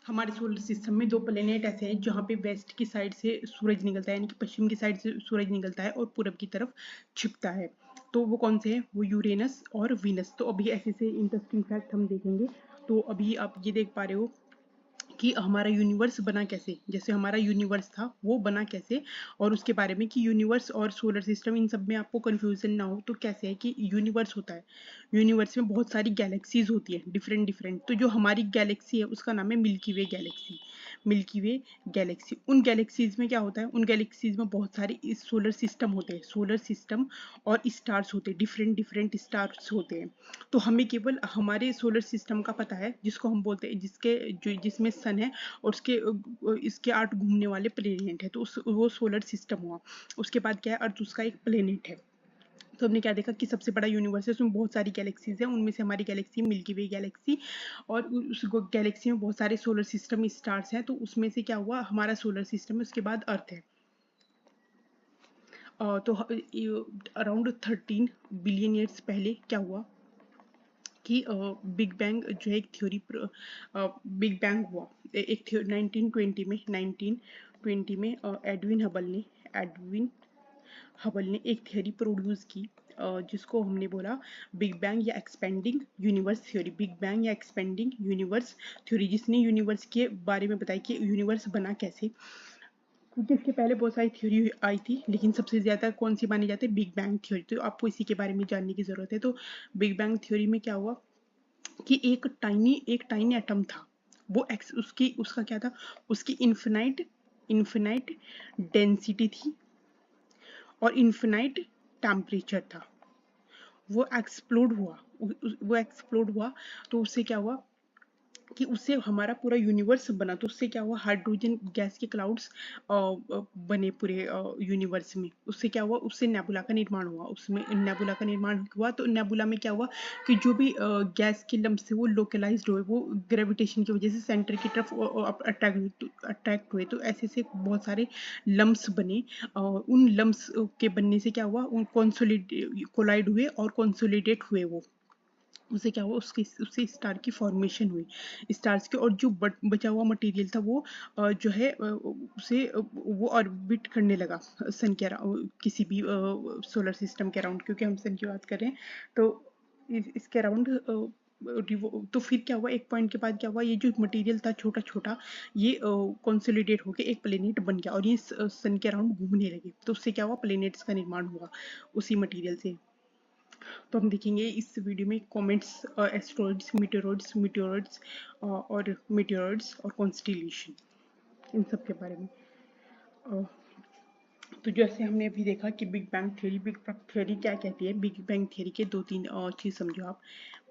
हमारे solar system में दो प्लेनेट ऐसे हैं जहाँ पे वेस्ट की साइड से सूरज निकलता है, यानी कि पश्चिम की साइड से सूरज निकलता है और पूरब की तरफ छिपता है। तो वो कौन से हैं? वो यूरेनस और वीनस। तो अभी ऐसे से इंटरेस्टिंग फैक्ट हम देखेंगे। तो अभी आप ये देख पा रहे हो कि हमारा यूनिवर्स बना कैसे, जैसे हमारा यूनिवर्स था वो बना कैसे, और उसके बारे में कि यूनिवर्स और सोलर सिस्टम इन सब में आपको कंफ्यूजन ना हो। तो कैसे है कि यूनिवर्स होता है, यूनिवर्स में बहुत सारी गैलेक्सीज होती है, डिफरेंट डिफरेंट। तो जो हमारी गैलेक्सी है उसका नाम है मिल्की वे गैलेक्सी। मिल्की वे गैलेक्सी, उन गैलेक्सीज में क्या होता है, उन गैलेक्सीज में बहुत सारे सोलर सिस्टम होते हैं, सोलर सिस्टम और स्टार्स होते हैं, डिफरेंट डिफरेंट स्टार्स होते हैं। तो हमें केवल हमारे सोलर सिस्टम का पता है, जिसको हम बोलते हैं, जिसके जो जिसमें सन है और इसके 8 घूमने वाले प्लेनेट है, तो वो सोलर सिस्टम हुआ। उसके बाद क्या है, अर्थ उसका एक प्लेनेट है। तो हमने क्या देखा कि सबसे बड़ा यूनिवर्स है, उसमें बहुत सारी गैलेक्सीज हैं, उनमें से हमारी गैलेक्सी मिल्की वे गैलेक्सी, और उस गैलेक्सी में बहुत सारे सोलर सिस्टम स्टार्स हैं। तो उसमें से क्या हुआ, हमारा सोलर सिस्टम है, उसके बाद अर्थ है। तो अराउंड 13 बिलियन ईयर्स पहले क्या हुआ कि बिग बैंग जो है एक थ्योरी, बिग बैंग हुआ एक 1920 में एडविन हबल ने एक थ्योरी प्रोड्यूस की, जिसको हमने बोला बिग बैंग या expanding universe theory. Big bang या एक्सपेंडिंग यूनिवर्स थ्योरी, जिसने यूनिवर्स के बारे में बताया कि यूनिवर्स बना कैसे। क्योंकि इसके पहले बहुत सारी थ्योरी आई थी, लेकिन सबसे ज़्यादा कौन सी मानी जाती है, बिग बैंग थ्योरी। तो आपको इसी के बारे में जानने की ज़रूरत है। तो बिग बैंग थ्योरी में क्या हुआ कि एक टाइनी एटम था, वो एक्स उसकी उसका क्या था, उसकी इन्फिनाइट डेंसिटी थी और इन्फिनाइट टेम्परेचर था। वो एक्सप्लोड हुआ। तो उससे क्या हुआ कि उससे हमारा पूरा यूनिवर्स बना। तो उससे क्या हुआ, हाइड्रोजन गैस के क्लाउड्स बने पूरे यूनिवर्स में। उससे क्या हुआ, उससे नेबुला का निर्माण हुआ। उसमें नेबुला का निर्माण हुआ। तो नेबुला में क्या हुआ कि जो भी गैस के लम्स थे वो लोकलाइज्ड हुए, वो ग्रेविटेशन की वजह से सेंटर की तरफ अट्रैक्ट हुए। तो ऐसे से बहुत सारे लम्स बने। उन लम्स के बनने से क्या हुआ, उन कोलाइड हुए और कॉन्सोलिडेट हुए। वो उससे क्या हुआ, उससे स्टार की फॉर्मेशन हुई, स्टार्स के। और जो बचा हुआ मटेरियल था वो जो है वो ऑर्बिट करने लगा सन के अराउंड, किसी भी सोलर सिस्टम के अराउंड, क्योंकि हम सन की बात कर रहे हैं। तो इसके अराउंड तो फिर क्या हुआ, एक पॉइंट के बाद क्या हुआ, ये जो मटेरियल था छोटा छोटा, ये कंसोलिडेट होके एक प्लेनेट बन गया और ये सन के अराउंड घूमने लगे। तो उससे क्या हुआ, प्लेनेट्स का निर्माण हुआ उसी मटेरियल से। तो हम देखेंगे इस वीडियो में कॉमेट्स, एस्ट्रॉइड्स, मीटेoroids और मीटेoroids और कॉन्स्टिलेशन, इन सब के बारे में। अ, तो जैसे हमने अभी देखा कि बिग बैंग थ्योरी क्या कहती है। बिग बैंग थ्योरी के दो तीन चीज़ समझो आप।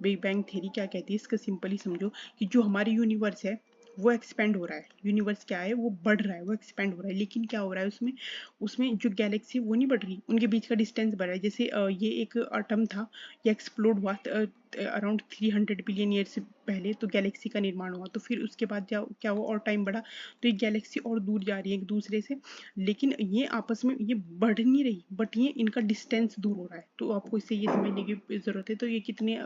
बिग बैंग थ्योरी क्या कहती है, इसका सिंपली समझो कि जो हमारी यूनिवर्स है वो एक्सपेंड हो रहा है। यूनिवर्स क्या है, वो बढ़ रहा है, वो एक्सपेंड हो रहा है। लेकिन क्या हो रहा है उसमें, जो गैलेक्सी वो नहीं बढ़ रही, उनके बीच का डिस्टेंस बढ़ रहा है। जैसे ये एक एटम था, ये एक्सप्लोड हुआ अराउंड 300 बिलियन ईयर से पहले, तो गैलेक्सी का निर्माण हुआ। तो फिर उसके बाद क्या हुआ, और टाइम बढ़ा, तो ये गैलेक्सी और दूर जा रही है एक दूसरे से। लेकिन ये आपस में ये बढ़ नहीं रही, बट ये इनका डिस्टेंस दूर हो रहा है। तो आपको इससे ये समझने की जरूरत है। तो ये कितने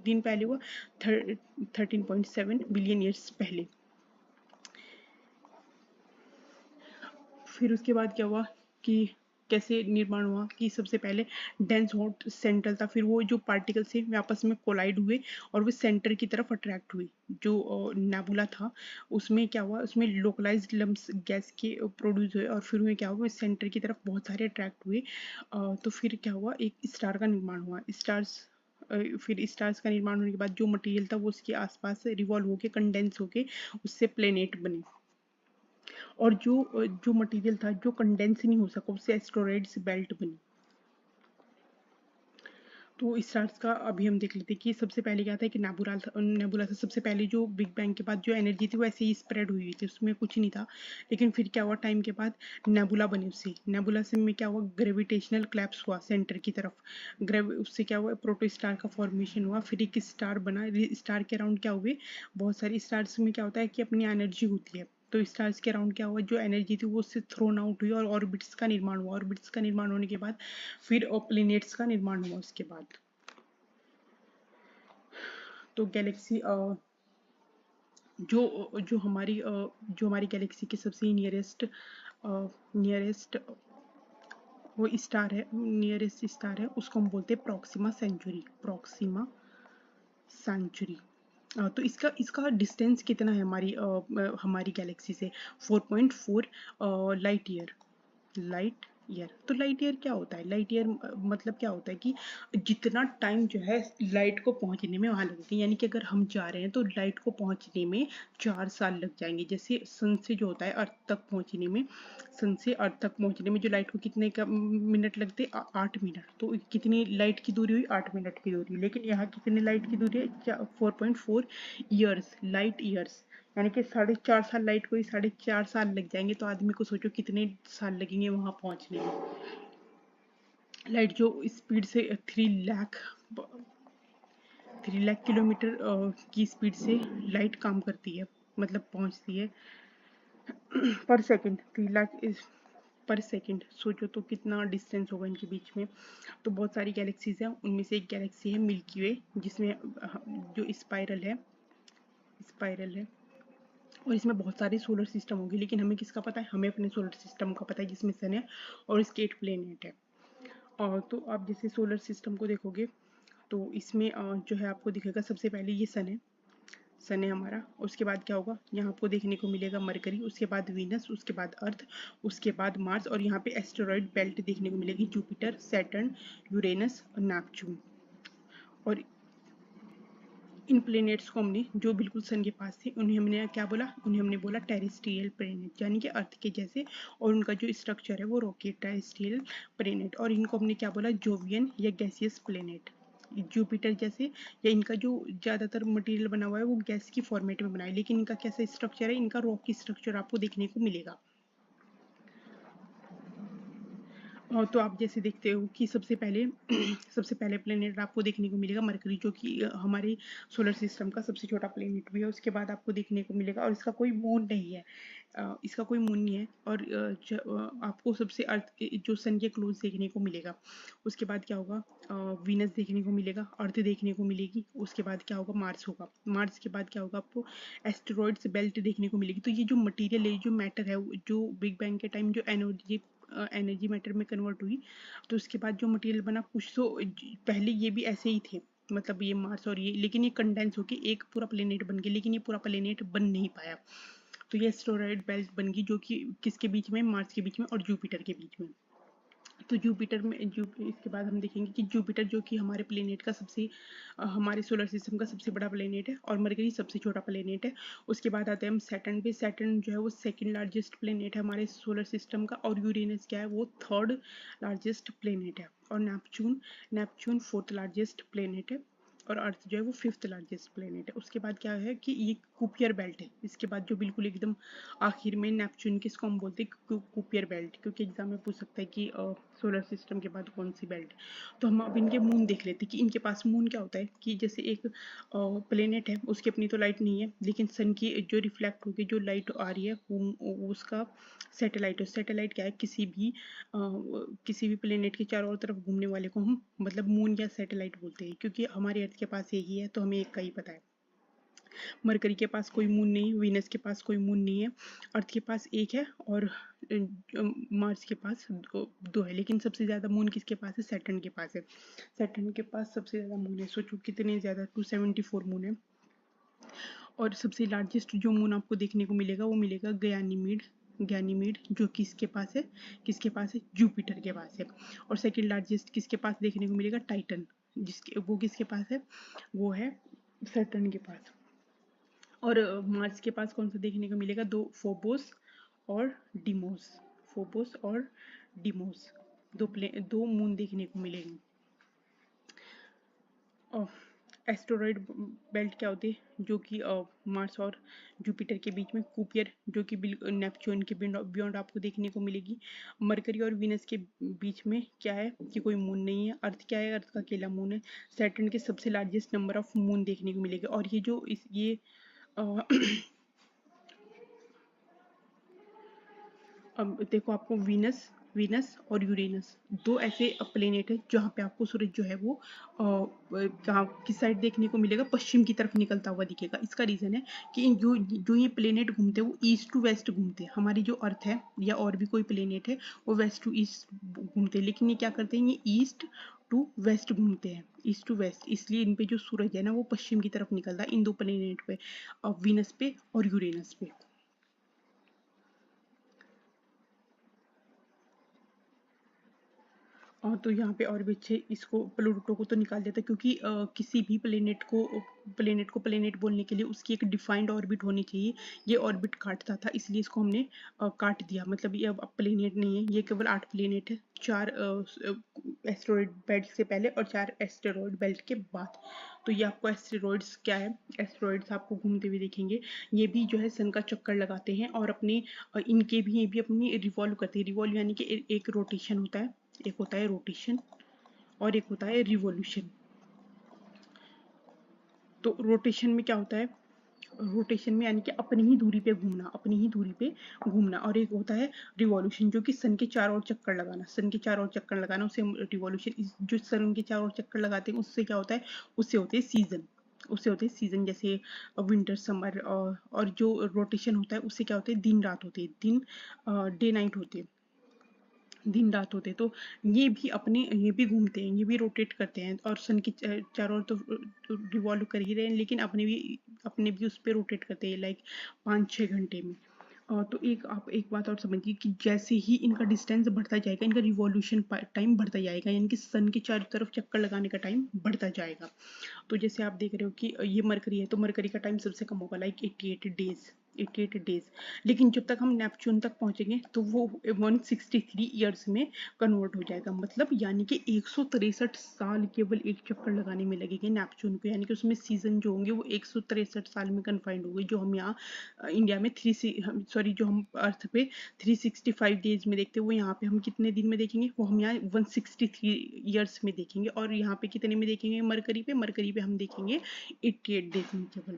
दिन पहले हुआ, 13.7 बिलियन ईयर्स पहले। फिर उसके बाद क्या हुआ कि कैसे निर्माण हुआ कि सबसे पहले डेंस हॉट सेंटर था, फिर वो जो पार्टिकल से आपस में कोलाइड हुए और वो सेंटर की तरफ अट्रैक्ट हुई। जो नेबुला था उसमें क्या हुआ, उसमें लोकलाइज्ड लम्स गैस के प्रोड्यूस हुए, और फिर में क्या हुआ, सेंटर की तरफ बहुत सारे अट्रैक्ट हुए। तो फिर क्या हुआ, एक स्टार का निर्माण हुआ। फिर स्टार्स का निर्माण होने के बाद जो मटेरियल था वो उसके आसपास रिवॉल्व होके कंडेंस होके उससे प्लेनेट बने। और जो मटेरियल था जो कंडेंस नहीं हो सका, उससे एस्टेरॉइड्स बेल्ट बनी। तो स्टार्स का अभी हम देख लेते हैं कि सबसे पहले क्या था कि नेबुला था। सबसे पहले जो बिग बैंग के बाद जो एनर्जी थी वो ऐसे ही स्प्रेड हुई थी, उसमें कुछ नहीं था। लेकिन फिर क्या हुआ, टाइम के बाद नेबुला बने। उससे नेबुला से में क्या हुआ, ग्रेविटेशनल क्लैप्स हुआ सेंटर की तरफ। उससे क्या हुआ, प्रोटोस्टार का फॉर्मेशन हुआ। फिर एक स्टार बना। स्टार के अराउंड क्या हुए, बहुत सारी स्टार्स में क्या होता है कि अपनी एनर्जी होती है। तो स्टार्स के अराउंड क्या हुआ, जो एनर्जी थी वो उससे थ्रोन आउट हुई और ऑर्बिट्स का निर्माण हुआ। ऑर्बिट्स का निर्माण होने के बाद फिर प्लेनेट्स का निर्माण हुआ उसके बाद। तो गैलेक्सी जो हमारी गैलेक्सी के सबसे नियरेस्ट वो स्टार है, नियरेस्ट स्टार है, उसको हम बोलते हैं प्रॉक्सिमा सेंचुरी। तो इसका इसका डिस्टेंस कितना है हमारी गैलेक्सी से? 4.4 लाइट ईयर। तो लाइट ईयर क्या होता है? लाइट ईयर मतलब क्या होता है कि जितना टाइम जो है लाइट को पहुंचने में वहां लगेगा, यानी कि अगर हम जा रहे हैं तो लाइट को पहुंचने में 4 साल लग जाएंगे। जैसे सन से जो होता है अर्थ तक पहुंचने में, सन से अर्थ तक पहुंचने में जो लाइट को कितने का मिनट लगते हैं? 8 मिनट। तो कितनी लाइट की दूरी हुई? 8 मिनट की दूरी। लेकिन यहाँ कितनी लाइट की दूरी है? 4.4 ईयर्स, लाइट ईयर्स, यानी कि 4.5 साल। लाइट को ही 4.5 साल लग जाएंगे, तो आदमी को सोचो कितने साल लगेंगे वहां पहुंचने में। लाइट जो स्पीड से 3 लाख किलोमीटर की स्पीड से लाइट काम करती है, मतलब पहुंचती है पर सेकंड। 3 लाख पर सेकंड, सोचो तो कितना डिस्टेंस होगा इनके बीच में। तो बहुत सारी गैलेक्सीज हैं, उनमें से एक गैलेक्सी है मिल्की वे, जिसमें जो स्पाइरल है और इसमें बहुत सारे सोलर सिस्टम होंगे। लेकिन हमें किसका पता है? हमें अपने सोलर सिस्टम का पता है, जिसमें सन है और इसके 8 प्लेनेट है। और तो आप जैसे सोलर सिस्टम को देखोगे तो इसमें जो है आपको दिखेगा, सबसे पहले ये सन है हमारा। उसके बाद क्या होगा? यहाँ आपको देखने को मिलेगा मरकरी, उसके बाद वीनस, उसके बाद अर्थ, उसके बाद मार्स, और यहाँ पे एस्टेरॉइड बेल्ट देखने को मिलेगी, जुपिटर, सैटर्न, यूरेनस और नेपच्यून। और इन प्लेनेट्स को हमने, जो बिल्कुल सन के पास थे, उन्हें हमने क्या बोला? उन्हें हमने बोला टेरेस्ट्रियल प्लेनेट, यानी कि अर्थ के जैसे, और उनका जो स्ट्रक्चर है वो रॉकेट टेरेस्ट्रियल प्लेनेट। और इनको हमने क्या बोला? जोवियन या गैसियस प्लेनेट। जुपिटर जैसे, या इनका जो ज़्यादातर मटेरियल बना हुआ है वो गैस की फॉर्मेट में बना है, लेकिन इनका कैसा स्ट्रक्चर है? इनका रॉकी स्ट्रक्चर आपको देखने को मिलेगा। तो आप जैसे देखते हो कि सबसे पहले सबसे पहले प्लेनेट आपको देखने को मिलेगा मरकरी, जो कि हमारे सोलर सिस्टम का सबसे छोटा प्लेनेट भी है। उसके बाद आपको देखने को मिलेगा, और इसका कोई मून नहीं है, इसका कोई मून नहीं है। और आपको सबसे अर्थ जो सन के क्लोज देखने को मिलेगा। उसके बाद क्या होगा? वीनस देखने को मिलेगा, अर्थ देखने को मिलेगी। उसके बाद क्या होगा? मार्स होगा। मार्स के बाद क्या होगा? आपको एस्टेरॉइड्स बेल्ट देखने को मिलेगी। तो ये जो मटेरियल है, जो मैटर है, जो बिग बैंग के टाइम जो एनर्जी मैटर में कन्वर्ट हुई, तो उसके बाद जो मटेरियल बना, कुछ तो पहले ये भी ऐसे ही थे, मतलब ये मार्स और ये, लेकिन ये कंडेंस होके एक पूरा प्लेनेट बन गया, लेकिन ये पूरा प्लेनेट बन नहीं पाया। तो ये एस्टेरॉइड बेल्ट बन गई, जो कि किसके बीच में? मार्स के बीच में और जुपिटर के बीच में। तो जुपिटर में इसके बाद हम देखेंगे कि जुपिटर, जो कि हमारे प्लेनेट का हमारे सोलर सिस्टम का सबसे बड़ा प्लेनेट है, और मरकरी सबसे छोटा प्लेनेट है। उसके बाद आते हैं हम सैटर्न पे। सैटर्न जो है वो सेकंड लार्जेस्ट प्लेनेट है हमारे सोलर सिस्टम का, और यूरेनस क्या है? वो थर्ड लार्जेस्ट प्लेनेट है। और नेपच्यून फोर्थ लार्जेस्ट प्लेनेट है, और अर्थ जो है वो फिफ्थ लार्जेस्ट प्लेनेट है। उसके बाद क्या है कि ये कुपियर बेल्ट है। इसके बाद जो बिल्कुल एकदम आखिर में नेपच्यून, किसको हम बोलते हैं? कुपियर बेल्ट, क्योंकि एग्जाम में पूछ सकता है कि सोलर सिस्टम के बाद कौन सी बेल्ट। तो हम अब इनके मून देख लेते हैं कि इनके पास मून क्या होता है। कि जैसे एक प्लेनेट है, उसकी अपनी तो लाइट नहीं है, लेकिन सन की जो रिफ्लेक्ट होकर जो लाइट आ रही है वो उसका सैटेलाइट है। सैटेलाइट क्या है? किसी भी प्लेनेट के चारों तरफ घूमने वाले को हम मतलब मून या सैटेलाइट बोलते हैं, क्योंकि हमारे अर्थ के पास यही है, तो हमें एक का ही पता है। मरकरी के पास कोई मून नहीं, वीनस के पास कोई मून नहीं है, अर्थ के पास एक है, और मार्स के पास दो है। लेकिन सबसे ज़्यादा मून किसके पास है? सैटर्न के पास है। सैटर्न के पास सबसे ज़्यादा मून है, सोचो कितने ज़्यादा, 274 मून है। और सबसे लार्जेस्ट जो मून आपको देखने को मिलेगा वो मिलेगा गैनीमीड, जो किसके पास है? जुपिटर के पास है। और सेकंड लार्जेस्ट किसके पास देखने को मिलेगा? टाइटन, वो किसके पास है? वो है सैटर्न के पास। और मार्स के पास कौन सा देखने को मिलेगा? और डिमोस फोबोस और डिमोस, दो मून देखने को मिलेंगे। एस्टेरॉइड बेल्ट क्या होती है? जो कि मार्स और जुपिटर के बीच में, कुपियर जो कि नेपच्यून के बियॉन्ड आपको देखने को मिलेगी। मरकरी और वीनस के बीच में क्या है? कि कोई मून नहीं है। अर्थ क्या है? अर्थ का अकेला मून है। सैटर्न के सबसे लार्जेस्ट नंबर ऑफ मून देखने को मिलेगा। और ये अ, अब देखो, आपको वीनस वीनस और यूरेनस, दो ऐसे प्लेनेट है जहाँ पे आपको सूरज जो है वो कहाँ किस साइड देखने को मिलेगा, पश्चिम की तरफ निकलता हुआ दिखेगा। इसका रीजन है कि जो जो ये प्लेनेट घूमते हैं वो ईस्ट टू वेस्ट घूमते हैं। हमारी जो अर्थ है या और भी कोई प्लेनेट है वो वेस्ट टू ईस्ट घूमते हैं, लेकिन ये क्या करते हैं, ये ईस्ट टू वेस्ट घूमते हैं, ईस्ट टू वेस्ट। इसलिए इन पे जो सूरज है ना वो पश्चिम की तरफ निकलता है, इन दो प्लेनेट पे, वीनस पे और यूरेनस पे। तो यहाँ पे और भी अच्छे, इसको प्लूटो को तो निकाल देता, क्योंकि किसी भी प्लेनेट को प्लेनेट बोलने के लिए उसकी एक डिफाइंड ऑर्बिट होनी चाहिए। ये ऑर्बिट काटता था, इसलिए इसको हमने काट दिया। मतलब ये अब प्लेनेट नहीं है, ये केवल 8 प्लेनेट है, 4 एस्टेरॉइड बेल्ट से पहले और 4 एस्टेरॉइड बेल्ट के बाद। तो ये आपको एस्टेरॉइड्स क्या है, एस्टेरॉइड्स आपको घूमते हुए देखेंगे। ये भी जो है सन का चक्कर लगाते हैं और अपने इनके भी, ये भी अपनी रिवॉल्व करते हैं। रिवॉल्व यानी कि एक रोटेशन होता है, एक होता है रोटेशन और एक होता है रिवॉल्यूशन। तो रोटेशन में क्या होता है, रोटेशन में यानी कि अपनी ही दूरी पे घूमना, अपनी ही दूरी पे घूमना, और एक होता है रिवॉल्यूशन जो कि सन के चारों ओर चक्कर लगाना, सन के चारों ओर चक्कर लगाना, उसे रिवॉल्यूशन। जो सन के चारों ओर चक्कर लगाते हैं उससे क्या होता है, उससे होते हैं सीजन, उससे होते हैं सीजन, जैसे विंटर समर। और जो रोटेशन होता है उससे क्या होते हैं, दिन रात होते हैं, दिन डे नाइट होते हैं, दिन रात होते। तो ये भी अपने, ये भी घूमते हैं, ये भी रोटेट करते हैं और सन के चारों ओर तो रिवॉल्व कर ही रहे हैं, लेकिन अपने भी उस पर रोटेट करते हैं, लाइक 5-6 घंटे में। तो एक आप एक बात और समझिए कि जैसे ही इनका डिस्टेंस बढ़ता जाएगा, इनका रिवॉल्यूशन टाइम बढ़ता जाएगा, यानी कि सन के चारों तरफ चक्कर लगाने का टाइम बढ़ता जाएगा। तो जैसे आप देख रहे हो कि ये मरकरी है, तो मरकरी का टाइम सबसे कम होगा, लाइक 88 डेज, 88 डेज। लेकिन जब तक हम नेपच्यून तक पहुंचेंगे तो वो 163 ईयर्स में कन्वर्ट हो जाएगा। मतलब यानी कि 163 साल केवल एक चक्कर लगाने में लगेंगे नेपच्यून को, यानी कि उसमें सीजन जो होंगे वो 163 साल में कन्फाइंड होंगे। जो हम यहाँ इंडिया में सॉरी, जो हम अर्थ पे 365 डेज में देखते हैं, वो यहाँ पे हम कितने दिन में देखेंगे, वो हम यहाँ 163 ईयर्स में देखेंगे। और यहाँ पे कितने में देखेंगे, मरकरी पे हम देखेंगे 88 डेज में केवल।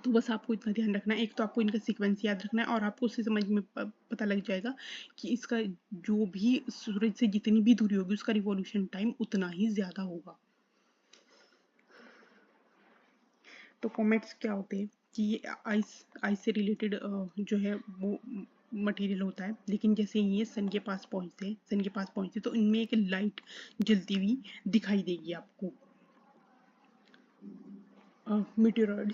तो बस आपको इतना ध्यान रखना है, एक तो आपको इनका सीक्वेंस याद रखना है, और आपको उससे समझ में पता लग जाएगा कि इसका जो भी सूरज से जितनी भी दूरी होगी उसका रिवॉल्यूशन टाइम उतना ही ज्यादा होगा। तो कॉमेट्स क्या होते हैं कि ये आइस आइस से रिलेटेड जो है वो मटेरियल होता है, लेकिन जैसे ये सन के पास पहुंचते तो इनमें एक लाइट जलती हुई दिखाई देगी आपको। मेटेरॉइड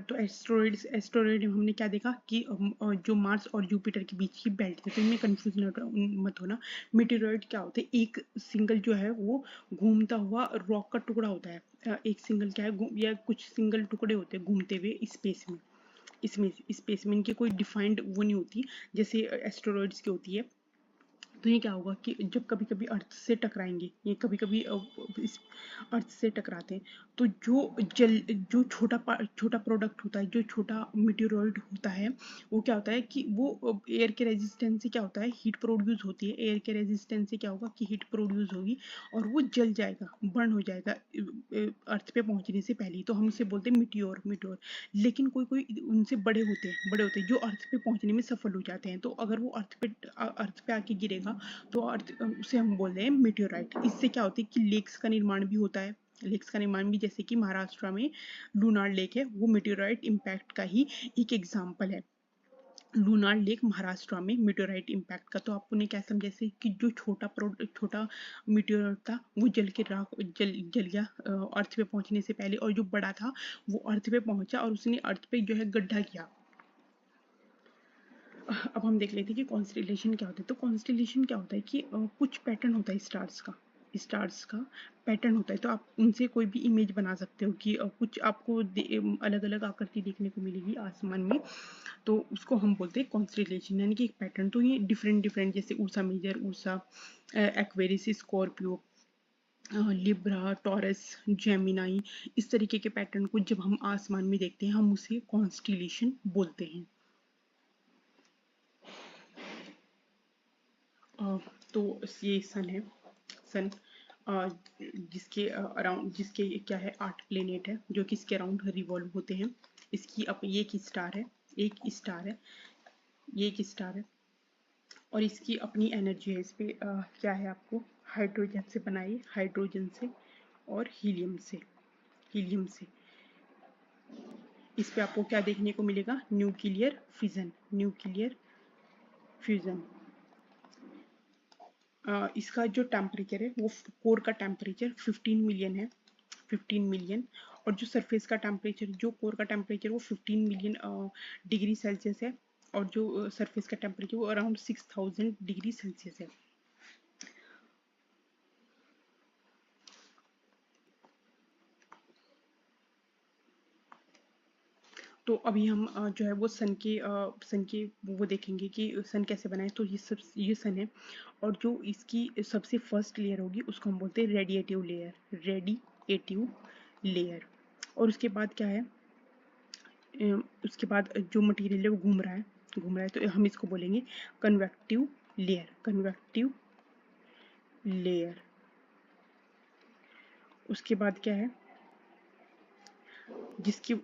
तो एस्टेरॉइड हमने क्या देखा कि जो मार्स और जुपिटर के बीच की बेल्ट है, तो इनमें कंफ्यूजन मत होना। मेटेरॉइड क्या होते हैं, एक सिंगल जो है वो घूमता हुआ रॉक का टुकड़ा होता है। एक सिंगल क्या है, या कुछ सिंगल टुकड़े होते हैं घूमते हुए स्पेस में। इसमें स्पेस में इनकी कोई डिफाइंड वो नहीं होती, जैसे एस्टेरॉइड्स की होती है। तो ये क्या होगा कि जब कभी कभी अर्थ से टकराएंगे, ये कभी कभी इस अर्थ से टकराते हैं, तो जो छोटा प्रोडक्ट होता है, जो छोटा मीटेoroid होता है, वो क्या होता है कि वो एयर के रेजिस्टेंस से क्या होता है, हीट प्रोड्यूस होती है। एयर के रेजिस्टेंस से क्या होगा कि हीट प्रोड्यूस होगी और वो जल जाएगा, बर्न हो जाएगा अर्थ पे पहुंचने से पहले ही। तो हम इसे बोलते हैं मीटियोर। लेकिन कोई कोई उनसे बड़े होते हैं जो अर्थ पे पहुंचने में सफल हो जाते हैं। तो अगर वो अर्थ पे आके गिरेगा तो अर्थ उसे हम बोल रहे हैं मीटियोराइट। इससे क्या होता है कि लेक्स का निर्माण भी होता है, लेक्स का निर्माण भी, जैसे कि महाराष्ट्र में लूनार लेक है, वो मीटियोराइट इम्पैक्ट का ही एक एग्जाम्पल है। लूनार लेक महाराष्ट्र में मीटेओराइट इम्पैक्ट का। तो आपने क्या समझा, जैसे कि जो छोटा मीटेओराइट था वो जल के राख जल गया अर्थ पे पहुंचने से पहले, और जो बड़ा था वो अर्थ पे पहुंचा और उसने अर्थ पे जो है गड्ढा किया। अब हम देख लेते हैं कि कॉन्स्टेलेशन क्या होता है। तो कॉन्स्टेलेशन क्या होता है कि कुछ पैटर्न होता है स्टार्स का पैटर्न होता है। तो आप उनसे कोई भी इमेज बना सकते हो कि कुछ आपको अलग अलग आकृति देखने को मिलेगी आसमान में, तो उसको हम बोलते हैं कॉन्स्टेलेशन, यानी कि एक पैटर्न। तो ये डिफरेंट डिफरेंट, जैसे Ursa Major, Ursa Aquarius, Scorpio, Libra, Taurus, Gemini, इस तरीके के पैटर्न को जब हम आसमान में देखते हैं हम उसे कॉन्स्टेलेशन बोलते हैं। अ, तो ये सन है, सन जिसके अराउंड, जिसके क्या है 8 प्लेनेट है जो कि इसके अराउंड रिवॉल्व होते हैं। इसकी अब ये एक स्टार है, एक स्टार है, ये एक स्टार है। और इसकी अपनी एनर्जी है। इस पे क्या है, आपको हाइड्रोजन से बनाई, हाइड्रोजन से और हीलियम से, हीलियम से। इस पे आपको क्या देखने को मिलेगा, न्यूक्लियर फिजन, न्यूक्लियर फ्यूजन। इसका जो टेम्परेचर है वो कोर का टेम्परेचर 15 मिलियन है, 15 मिलियन। और जो सरफेस का टेम्परेचर, जो कोर का टेम्परेचर वो 15 मिलियन डिग्री सेल्सियस है, और जो सरफेस का टेम्परेचर वो अराउंड 6000 डिग्री सेल्सियस है। तो अभी हम जो है वो सन के वो देखेंगे कि सन कैसे बना है। तो ये सन है, और जो इसकी सबसे फर्स्ट लेयर होगी उसको हम बोलते हैं रेडिएटिव लेयर, रेडिएटिव लेयर। और उसके बाद क्या है, उसके बाद जो मटेरियल है वो घूम रहा है, तो हम इसको बोलेंगे कन्वेक्टिव लेयर, कन्वेक्टिव लेयर। उसके बाद क्या है, जिसकी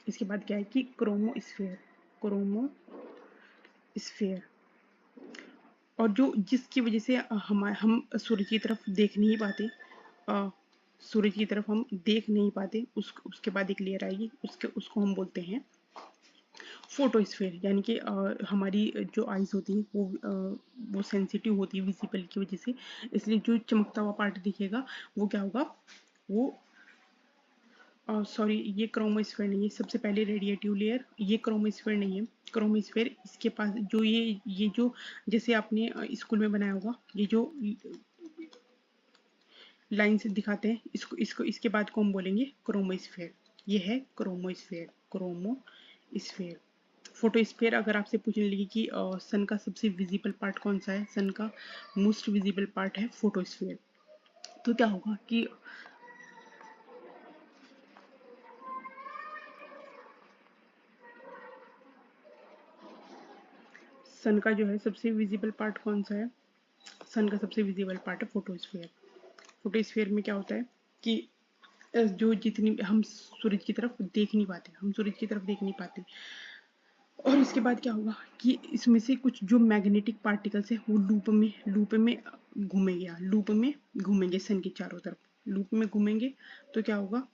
इसके बाद क्या है कि क्रोमोस्फेयर, क्रोमोस्फेयर। और जो जिसकी वजह से हम सूरज की तरफ देख नहीं पाते, सूरज की तरफ हम देख नहीं पाते, उसके बाद एक लेयर आएगी, उसको हम बोलते हैं फोटोस्फेयर। यानी कि हमारी जो आइज होती हैं वो सेंसिटिव होती है विजिबल की वजह से, इसलिए जो चमकता हुआ पार्ट दिखेगा वो क्या होगा, वो सॉरी, ये क्रोमोस्फेयर नहीं है। सबसे पहले रेडिएटिव लेयर, ये क्रोमोस्फेयर नहीं है। क्रोमोस्फेयर इसके पास जो ये जो जैसे आपने स्कूल में बनाया होगा, ये जो लाइन से दिखाते हैं, इसको इसके बाद को हम बोलेंगे क्रोमोस्फेयर। ये है क्रोमोस्फेयर, क्रोमोस्फेयर। फोटोस्फेयर अगर आपसे पूछने लगी कि सन का सबसे विजिबल पार्ट कौन सा है, सन का मोस्ट विजिबल पार्ट है फोटोस्फेयर। तो क्या होगा कि सन का जो है सबसे विजिबल पार्ट कौन सा है, सन का सबसे विजिबल पार्ट है फोटोस्फेयर। फोटोस्फेयर में क्या होता है कि जो जितनी हम सूरज की तरफ देख नहीं पाते, हम सूरज की तरफ देख नहीं पाते। और इसके बाद क्या होगा कि इसमें से कुछ जो मैग्नेटिक पार्टिकल्स है वो लूप में घूमेंगे, लूप में घूमेंगे सन के चारों तरफ, लूप में घूमेंगे। तो क्या होगा,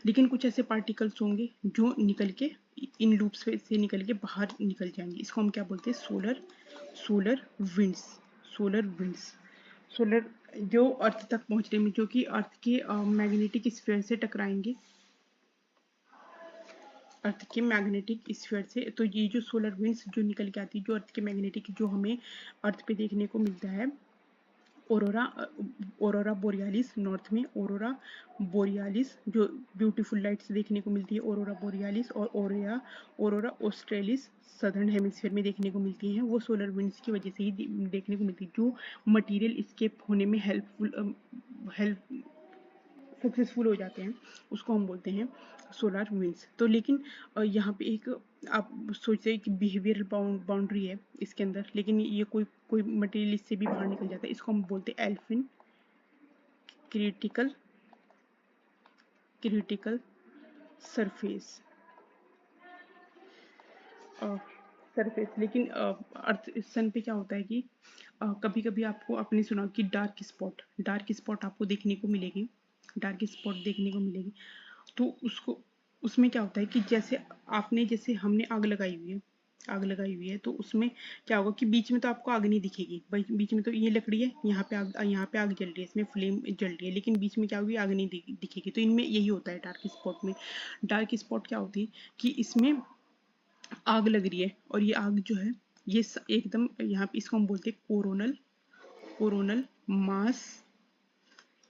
लेकिन कुछ ऐसे पार्टिकल्स होंगे जो निकल के इन लूप्स से निकल के बाहर निकल जाएंगे। इसको हम क्या बोलते हैं, solar winds, solar winds. Solar जो अर्थ तक पहुंचने में, जो कि अर्थ के मैग्नेटिक स्फीयर से टकराएंगे, अर्थ के मैग्नेटिक स्फीयर से। तो ये जो सोलर विंड्स जो निकल के आती है, जो अर्थ के मैग्नेटिक, जो हमें अर्थ पे देखने को मिलता है, ओरोरा, ओरोरा बोरियालिस नॉर्थ में, ओरोरा बोरियालिस जो ब्यूटीफुल लाइट्स देखने को मिलती है, ओरोरा बोरियालिस, और ओरोरा ऑस्ट्रेलिस सदर्न हेमिस्फीयर में देखने को मिलती हैं। वो सोलर विंड्स की वजह से ही देखने को मिलती है, जो मटेरियल स्केप होने में हेल्प सक्सेसफुल हो जाते हैं, उसको हम बोलते हैं सोलर विंड्स। तो लेकिन यहाँ पे एक आप सोचते हैं कि बिहेवियरल बाउंड्री है इसके अंदर, लेकिन ये कोई मटेरियल इससे भी बाहर निकल जाता है, इसको हम बोलते हैं एल्फिन क्रिटिकल क्रिटिकल सरफेस, सरफेस। लेकिन अर्थ सन पे क्या होता है कि कभी कभी आपको आपने सुना कि डार्क स्पॉट आपको देखने को मिलेगी, डार्क स्पॉट देखने को मिलेगी। तो उसको, उसमें क्या होता है कि जैसे हमने आग लगाई हुई है, आग लगाई हुई है, तो उसमें क्या होगा कि बीच में तो आपको आग नहीं दिखेगी, बीच में तो ये लकड़ी है, यहाँ पे आग जल रही है, इसमें फ्लेम जल रही है, लेकिन बीच में क्या होगी, आग नहीं दिखेगी। तो इनमें यही होता है डार्क स्पॉट में। डार्क स्पॉट क्या होती है कि इसमें आग लग रही है, और ये आग जो है ये एकदम यहाँ पे, इसको हम बोलते हैं कोरोनल मास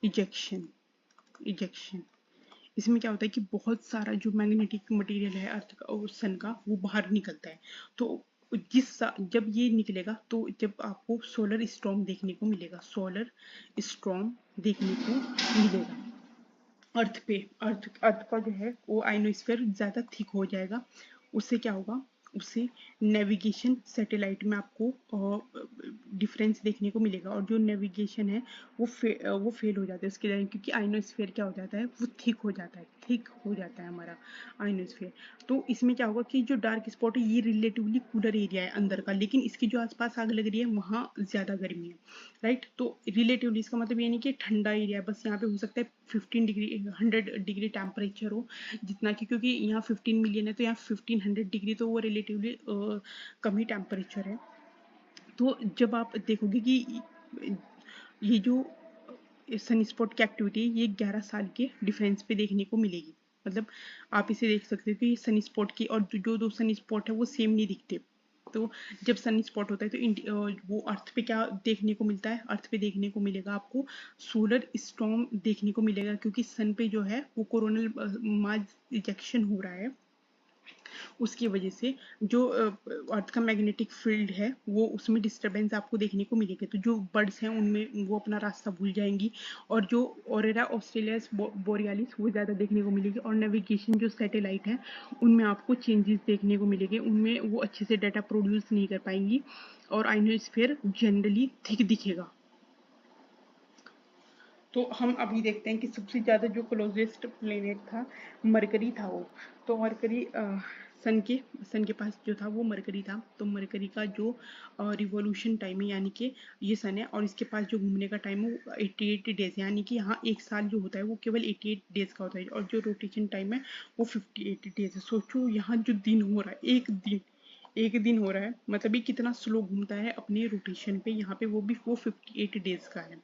इजेक्शन, इजेक्शन। इसमें क्या होता है कि बहुत सारा जो मैग्नेटिक मटेरियल है अर्थ का और सन का वो बाहर निकलता है। तो जब ये निकलेगा तो जब आपको सोलर स्टॉर्म देखने को मिलेगा, सोलर स्टॉर्म देखने को मिलेगा अर्थ पे। अर्थ का जो है वो आइनोस्फीयर ज़्यादा थिक हो जाएगा। उससे क्या होगा, उससे नेविगेशन सैटेलाइट में आपको डिफरेंस देखने को मिलेगा, और जो नेविगेशन है वो फेल हो जाता है उसके दौरान, क्योंकि आइनोस्फीयर क्या हो जाता है, वो थिक हो जाता है, थिक हो जाता है हमारा आइनोस्फीयर। तो इसमें क्या होगा कि जो डार्क स्पॉट है ये रिलेटिवली कूलर एरिया है अंदर का, लेकिन इसकी जो आसपास आग लग रही है वहाँ ज़्यादा गर्मी है, राइट। तो रिलेटिवली इसका मतलब ये नहीं कि ठंडा एरिया है, बस यहाँ पे हो सकता है 15 डिग्री 100 डिग्री टेम्परेचर हो, जितना कि क्योंकि यहाँ 15 मिलियन है तो यहाँ 1500 डिग्री, तो वो रिलेटिवली कम ही टेम्परेचर है। तो जब आप देखोगे कि ये जो सन स्पॉट की एक्टिविटी ये 11 साल के डिफरेंस पे देखने को मिलेगी। मतलब आप इसे देख सकते हो कि सन स्पॉट की और जो दो सन स्पॉट है वो सेम नहीं दिखते। तो जब सन स्पॉट होता है तो वो अर्थ पे क्या देखने को मिलता है, अर्थ पे देखने को मिलेगा आपको सोलर स्टॉर्म देखने को मिलेगा, क्योंकि सन पे जो है वो कोरोनल मास इजेक्शन हो रहा है, उसकी वजह से जो अर्थ का मैग्नेटिक फील्ड है वो उसमें डिस्टरबेंस आपको देखने को मिलेगी। तो जो बर्ड्स हैं उनमें वो अपना रास्ता भूल जाएंगी, और जो ऑरेरा ऑस्ट्रेलियास बोरियालिस वो ज़्यादा देखने को मिलेगी, और नेविगेशन जो सैटेलाइट है उनमें आपको चेंजेस देखने को मिलेंगे, उनमें वो अच्छे से डाटा प्रोड्यूस नहीं कर पाएंगी, और आइनोस्फीयर जनरली थिक दिखेगा। तो हम अभी देखते हैं कि सबसे ज़्यादा जो क्लोजेस्ट प्लेनेट था मरकरी था वो। तो मरकरी सन के पास जो था वो मरकरी था। तो मरकरी का जो रिवॉल्यूशन टाइम है, यानी कि ये सन है और इसके पास जो घूमने का टाइम है वो 88 डेज है, यानी कि यहाँ एक साल जो होता है वो केवल 88 डेज का होता है, और जो रोटेशन टाइम है वो 58 डेज है। सोचो यहाँ जो दिन हो रहा है, एक दिन हो रहा है, मतलब ये कितना स्लो घूमता है अपने रोटेशन पे, यहाँ पे वो भी वो 58 डेज का है।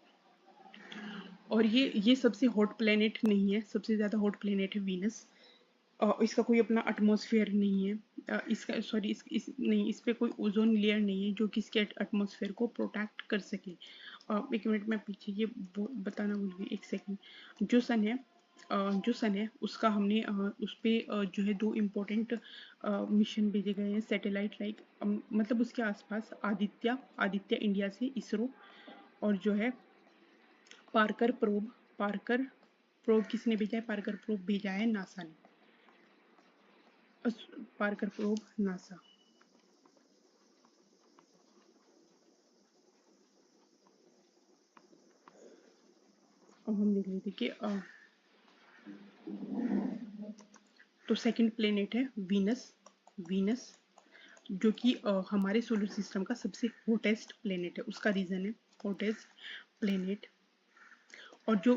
और ये सबसे हॉट प्लेनेट नहीं है, सबसे ज़्यादा हॉट प्लेनेट है वीनस। इसका कोई अपना एटमॉस्फेयर नहीं है, इसका सॉरी नहीं, इस पे कोई ओजोन लेयर नहीं है जो कि इसके एटमॉस्फेयर को प्रोटेक्ट कर सके। एक मिनट में पीछे ये बताना भूल गई, एक सेकंड। जो सन है उसका हमने उस पर जो है दो इम्पोर्टेंट मिशन भेजे गए हैं सैटेलाइट, लाइक मतलब उसके आसपास आदित्य इंडिया से इसरो, और जो है पार्कर प्रोब किसने भेजा है, पार्कर प्रोब भेजा है नासा ने। Parker probe NASA. अब हम देख लेते कि तो सेकंड प्लेनेट है वीनस जो कि हमारे सोलर सिस्टम का सबसे हॉटेस्ट प्लेनेट है, उसका रीजन है हॉटेस्ट प्लेनेट। और जो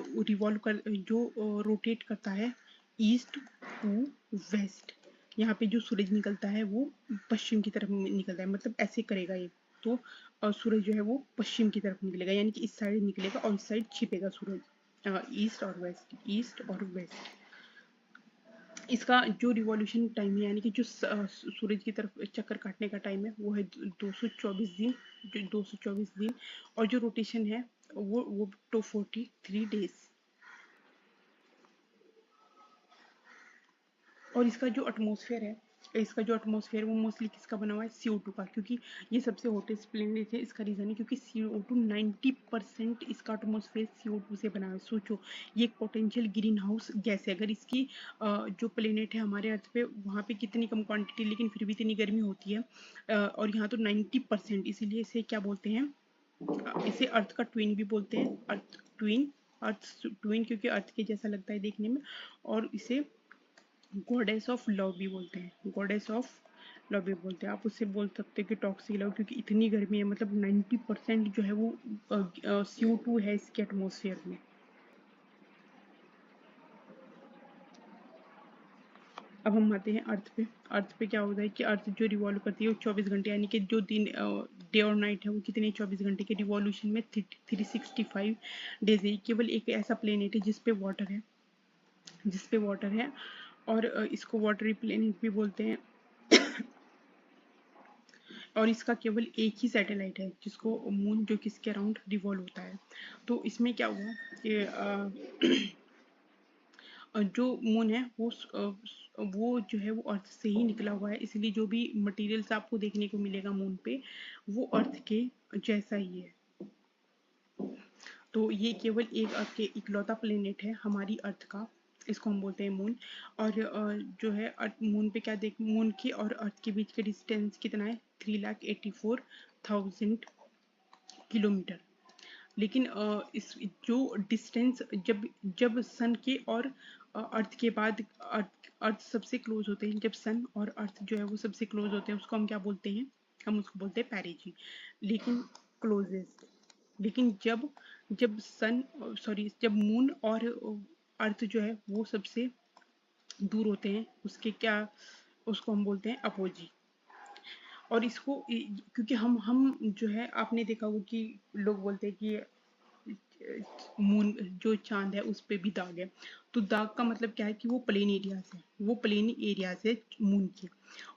रोटेट करता है ईस्ट टू वेस्ट, यहाँ पे जो सूरज निकलता है वो पश्चिम की तरफ निकलता है, मतलब ऐसे करेगा ये। तो सूरज जो है वो पश्चिम की तरफ निकलेगा, यानी कि इस साइड निकलेगा और इस साइड छिपेगा सूरज, ईस्ट और वेस्ट। इसका जो रिवॉल्यूशन टाइम है, यानी कि जो सूरज की तरफ चक्कर काटने का टाइम है वो है 224 दिन, जो 224 दिन। और जो रोटेशन है वो 243 डेज। और इसका जो एटमॉस्फेयर वो मोस्टली किसका बना हुआ है, CO2 का, क्योंकि ये सबसे हॉटेस्ट प्लेनेट है। इसका रीजन है क्योंकि CO2 90% इसका एटमॉस्फेयर CO2 से बना हुआ है। सोचो ये एक पोटेंशियल ग्रीन हाउस गैस है, अगर इसकी जो प्लेनेट है हमारे अर्थ पे वहाँ पे कितनी कम क्वांटिटी लेकिन फिर भी इतनी गर्मी होती है, और यहाँ तो 90%, इसीलिए इसे क्या बोलते हैं, इसे अर्थ का ट्विन भी बोलते हैं, अर्थ ट्विन क्योंकि अर्थ के जैसा लगता है देखने में। और इसे गॉडेस ऑफ लव भी बोलते हैं, गॉडेस ऑफ लव भी बोलते हैं। आप उससे बोल सकते हैं कि टॉक्सिक लव, क्योंकि इतनी गर्मी है, मतलब 90% जो है वो CO2 है इसके एटमोसफियर में। अब हम आते हैं अर्थ पे क्या होता है कि अर्थ जो रिवॉल्व करती है वो 24 घंटे, यानी कि जो दिन डे और नाइट है वो कितने 24 घंटे के रिवॉल्यूशन में 365 डेज है। केवल एक ऐसा प्लेनेट है जिसपे वाटर है, और इसको वाटरी प्लेनेट भी बोलते हैं। और इसका केवल एक ही सैटेलाइट है जिसको मून, जो कि इसके अराउंड रिवॉल्व होता है। तो इसमें क्या हुआ कि जो मून है वो जो है वो अर्थ से ही निकला हुआ है, इसलिए जो भी मटेरियल्स आपको देखने को मिलेगा मून पे वो अर्थ के जैसा ही है। तो ये केवल एक अर्थ के इकलौता प्लेनेट है हमारी अर्थ का इसको हम बोलते हैं मून। और जो है अर्थ मून पे क्या देख मून की और अर्थ के बीच का डिस्टेंस कितना है 3,84,000 किलोमीटर। लेकिन इस जो डिस्टेंस जब जब सन के और अर्थ के बाद अर्थ सबसे क्लोज होते हैं, जब सन और अर्थ जो है वो सबसे क्लोज होते हैं, उसको हम क्या बोलते हैं, हम उसको बोलते हैं पेरिजी। लेकिन क्लोजेस्ट, लेकिन जब जब सन सॉरी जब मून और अर्थ जो है वो सबसे दूर होते हैं, उसके क्या उसको हम बोलते हैं अपोजी। और इसको क्योंकि हम जो है आपने देखा होगा कि लोग बोलते हैं कि मून जो चांद है उस पे भी दाग है। तो दाग का मतलब क्या है कि वो प्लेन एरियाज है, वो प्लेन एरियाज है मून के।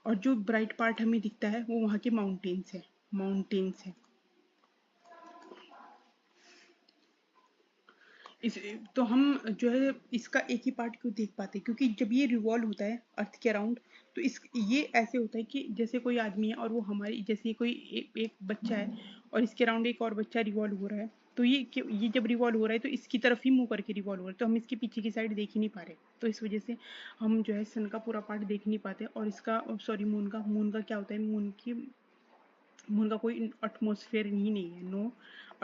और जो ब्राइट पार्ट हमें दिखता है वो वहाँ के माउंटेन्स है, माउंटेन्स है। इस तो हम जो है इसका एक ही पार्ट क्यों देख पाते हैं, क्योंकि जब ये रिवॉल्व होता है अर्थ के अराउंड, तो इस ये ऐसे होता है कि जैसे कोई आदमी है और वो हमारी जैसे कोई एक बच्चा है और इसके अराउंड एक और बच्चा रिवॉल्व हो रहा है, तो ये जब रिवॉल्व हो रहा है तो इसकी तरफ ही मुंह करके रिवॉल्व हो रहा है, तो हम इसके पीछे की साइड देख ही नहीं पा रहे। तो इस वजह से हम जो है सन का पूरा पार्ट देख नहीं पाते। और इसका सॉरी मून का क्या होता है, मून का कोई एटमॉस्फेयर ही नहीं है, नो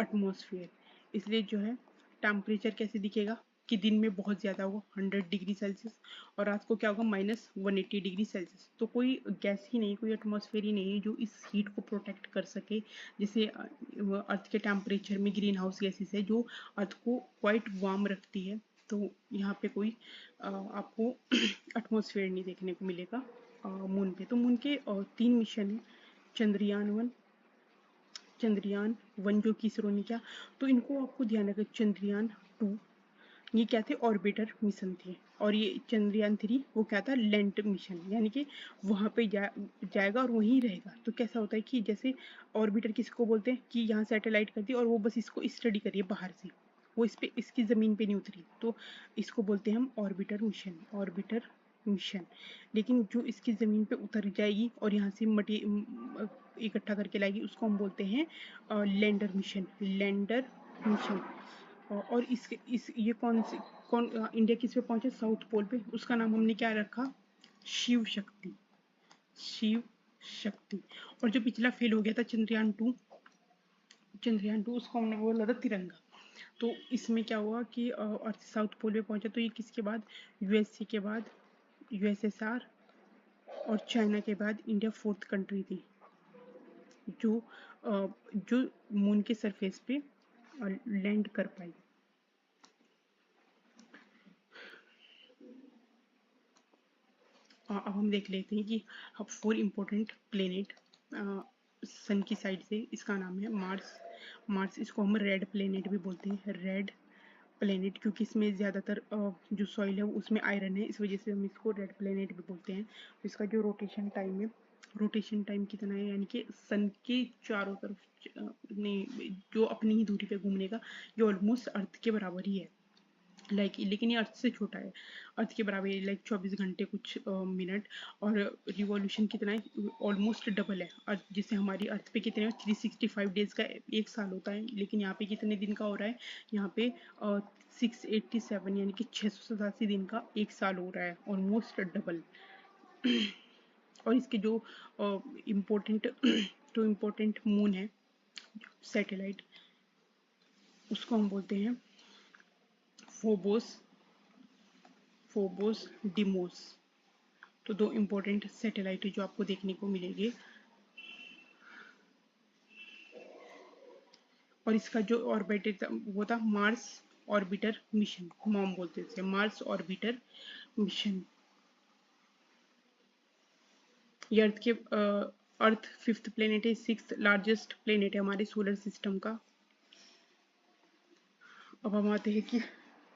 एटमॉस्फेयर। इसलिए जो है टेम्परेचर कैसे दिखेगा कि दिन में बहुत ज़्यादा होगा 100 डिग्री सेल्सियस, और रात को क्या होगा -180 डिग्री सेल्सियस। तो कोई गैस ही नहीं, कोई एटमॉस्फेयर ही नहीं है जो इस हीट को प्रोटेक्ट कर सके। जैसे अर्थ के टेम्परेचर में ग्रीन हाउस गैसेस है जो अर्थ को क्वाइट वार्म रखती है। तो यहाँ पे कोई आपको एटमॉस्फेयर नहीं देखने को मिलेगा मून पे। तो मून के 3 मिशन है, चंद्रयान 1, चंद्रयान 1 जो कि इसरो ने किया। तो इनको आपको ध्यान रखना, चंद्रयान 2 ये क्या थे, ऑर्बिटर मिशन थे। और ये चंद्रयान 3 वो क्या था, लैंड मिशन, यानी कि वहाँ पे जाएगा और वहीं रहेगा। तो कैसा होता है कि जैसे ऑर्बिटर किसको बोलते हैं कि यहाँ सैटेलाइट कर दी और वो बस इसको स्टडी करिए बाहर से, वो इस पे इसकी ज़मीन पे नहीं उतरी, तो इसको बोलते हैं हम ऑर्बिटर मिशन, ऑर्बिटर मिशन। लेकिन जो इसकी ज़मीन पे उतर जाएगी और यहाँ से मटी इकट्ठा करके लाएगी, उसको हम बोलते हैं लैंडर मिशन, लैंडर मिशन। और इस ये कौन इंडिया किस पे पहुंचे, साउथ पोल पे, उसका नाम हमने क्या रखा, शिव शक्ति, शिव शक्ति। और जो पिछला फेल हो गया था चंद्रयान 2 उसको हमने बोला था तिरंगा। तो इसमें क्या हुआ कि अर्थ साउथ पोल पे पहुंचा, तो ये किसके बाद, यूएसए के बाद, यूएसएसआर और चाइना के बाद इंडिया 4th कंट्री थी जो जो मून के सरफेस पे लैंड कर पाई। अब हम देख लेते हैं कि अब 4 इम्पोर्टेंट प्लेनेट सन की साइड से। इसका नाम है मार्स। मार्स इसको हम रेड प्लेनेट भी बोलते हैं, रेड प्लेनेट, क्योंकि इसमें ज़्यादातर जो सॉइल है उसमें आयरन है, इस वजह से हम इसको रेड प्लेनेट भी बोलते हैं। तो इसका जो रोटेशन टाइम है, रोटेशन टाइम कितना है, यानी कि सन के चारों तरफ नहीं, जो अपनी ही दूरी पे घूमने का, ये ऑलमोस्ट अर्थ के बराबर ही है। लेकिन ये अर्थ से छोटा है, अर्थ के बराबर है, 24 घंटे कुछ मिनट। और रिवॉल्यूशन कितना है, ऑलमोस्ट डबल है अर्थ, जिससे हमारी अर्थ पे कितने 365 डेज का एक साल होता है, लेकिन यहाँ पे कितने दिन का हो रहा है, यहाँ पे 687 यानी कि 687 दिन का एक साल हो रहा है, ऑलमोस्ट डबल। और इसके जो इम्पोर्टेंट जो इम्पोर्टेंट मून है, सैटेलाइट, उसको हम बोलते हैं फोबोस, फोबोस डिमोस। तो 2 इम्पोर्टेंट सैटेलाइट जो आपको देखने को मिलेंगे। और इसका जो ऑर्बिटर वो था मार्स ऑर्बिटर मिशन, मॉम बोलते थे, मार्स ऑर्बिटर मिशन। ये अर्थ 5th प्लेनेट है, 6th लार्जेस्ट प्लेनेट है हमारे सोलर सिस्टम का। अब हम आते हैं कि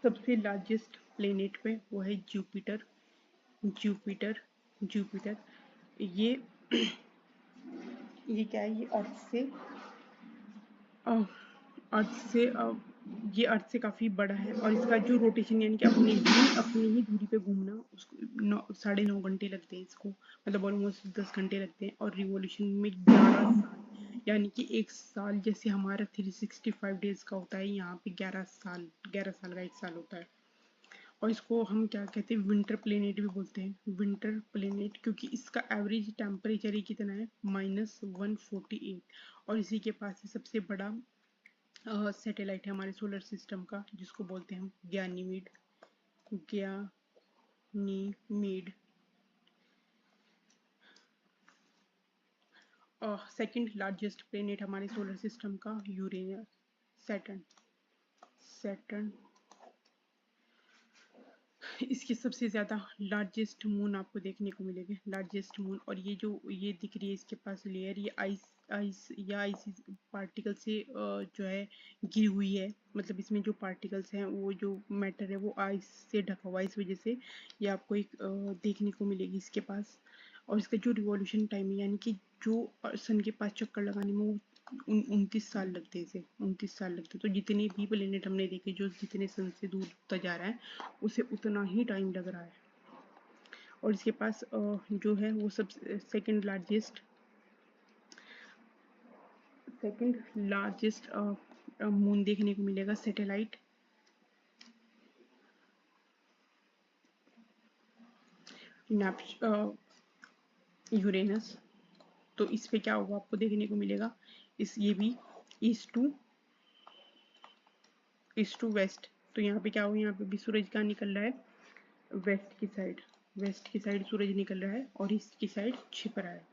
सबसे लार्जेस्ट प्लेनेट पे, वो है जुपिटर, जुपिटर, जुपिटर। ये ये क्या है, ये अर्थ से ये अर्थ से काफ़ी बड़ा है। और इसका जो रोटेशन यानी कि अपनी ही दूरी पे घूमना, उसको 9.5 घंटे लगते हैं इसको, मतलब ऑलमोस्ट 10 घंटे लगते हैं। और रिवॉल्यूशन में 11 साल, यानी कि एक साल जैसे हमारा 365 डेज का होता है, यहाँ पे 11 साल का एक साल होता है। और इसको हम क्या कहते हैं, विंटर प्लेनेट भी बोलते हैं, विंटर प्लेनेट, क्योंकि इसका एवरेज टेम्परेचर ही कितना है, -148। और इसी के पास ही सबसे बड़ा सैटेलाइट है हमारे सोलर सिस्टम का, जिसको बोलते हैं हम Ganymede. Ganymede. Second largest planet हमारे सोलर सिस्टम का यूरेनस। सैटर्न। सैटर्न। इसकी सबसे ज़्यादा लार्जेस्ट मून आपको देखने को मिलेगी, लार्जेस्ट मून। और ये जो ये दिख रही है इसके पास लेयर, ये आइस आइस या आइस पार्टिकल से जो है घिरी हुई है। मतलब इसमें जो पार्टिकल्स हैं, वो जो मैटर है वो आइस से ढका हुआ है, इस वजह से ये आपको एक देखने को मिलेगी इसके पास। और इसका जो रिवॉल्यूशन टाइम है, यानी कि जो सन के पास चक्कर लगाने में वो 29 साल लगते हैं, इसे 29 साल लगते हैं। तो जितने भी प्लेनेट हमने देखे जो जितने सन से दूर होता जा रहा है, उसे उतना ही टाइम लग रहा है। और इसके पास जो है वो सब सेकंड लार्जेस्ट मून देखने को मिलेगा, सैटेलाइट। यूरेनस। तो इस पे क्या होगा आपको देखने को मिलेगा, इस ये भी ईस्ट टू वेस्ट। तो यहाँ पे क्या होगा, यहाँ पे भी सूरज का निकल रहा है वेस्ट की साइड, वेस्ट की साइड सूरज निकल रहा है और ईस्ट की साइड छिप रहा है।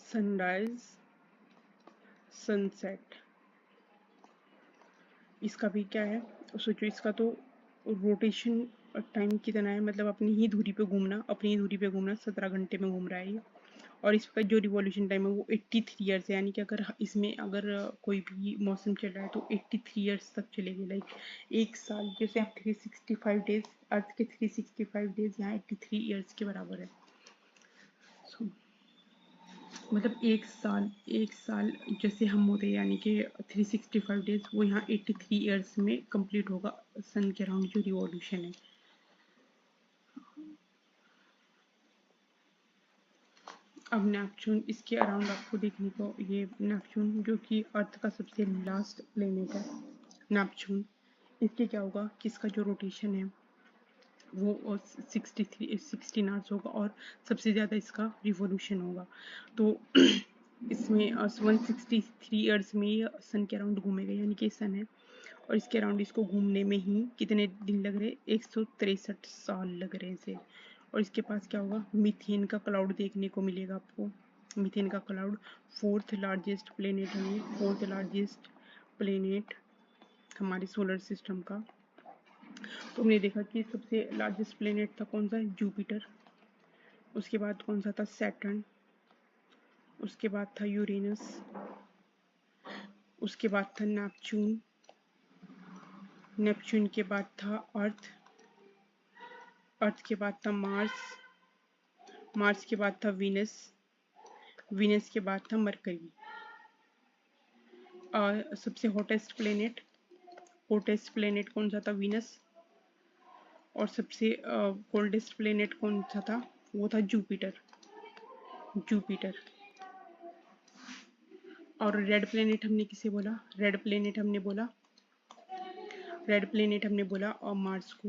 Sunrise, sunset. इसका भी क्या है, सोचो इसका तो रोटेशन टाइम कितना है, मतलब अपनी ही दूरी पे घूमना, अपनी ही दूरी पे घूमना, 17 घंटे में घूम रहा है ये। और इसका जो रिवॉल्यूशन टाइम है वो 83 ईयर्स है, यानी कि अगर इसमें अगर कोई भी मौसम चल रहा है तो 83 ईयर्स तक चलेगी। लाइक एक साल, जैसे आप 365 डेज, अर्थ के 365 डेज यहाँ 83 ईयर्स के बराबर है। so, मतलब एक साल जैसे हम होते हैं, यानी कि 365 डेज, वो यहाँ 83 ईयर्स में कंप्लीट होगा सन के अराउंड जो रिवॉल्यूशन है। अब नेपच्यून, इसके अराउंड आपको देखने को, ये नेपच्यून जो कि अर्थ का सबसे लास्ट प्लेनेट है, नेपच्यून। इसके क्या होगा कि इसका जो रोटेशन है वो 16 आवर्स होगा और सबसे ज़्यादा इसका रिवॉल्यूशन होगा। तो इसमें 163 ईयर्स में ये सन के अराउंड घूमेगा, यानी कि सन है और इसके अराउंड इसको घूमने में ही कितने दिन लग रहे, 163 साल लग रहे हैं इसे। और इसके पास क्या होगा, मीथेन का क्लाउड देखने को मिलेगा आपको। मीथेन का क्लाउड, फोर्थ लार्जेस्ट प्लेनेट है ये, फोर्थ लार्जेस्ट प्लेनेट हमारे सोलर सिस्टम का। तो हमने देखा कि सबसे लार्जेस्ट प्लेनेट था कौन सा, जुपिटर। उसके बाद कौन सा था, सैटर्न। उसके बाद था यूरेनस। उसके बाद था नेपच्यून। नेपच्यून के बाद था अर्थ। अर्थ के बाद था मार्स। मार्स के बाद था वीनस। वीनस के बाद था मरकरी। सबसे हॉटेस्ट प्लेनेट कौन सा था, वीनस। और सबसे कोल्डेस्ट प्लेनेट कौन सा था, वो था जुपिटर। जुपिटर। और रेड प्लेनेट हमने किसे बोला, रेड प्लेनेट हमने बोला और मार्स को।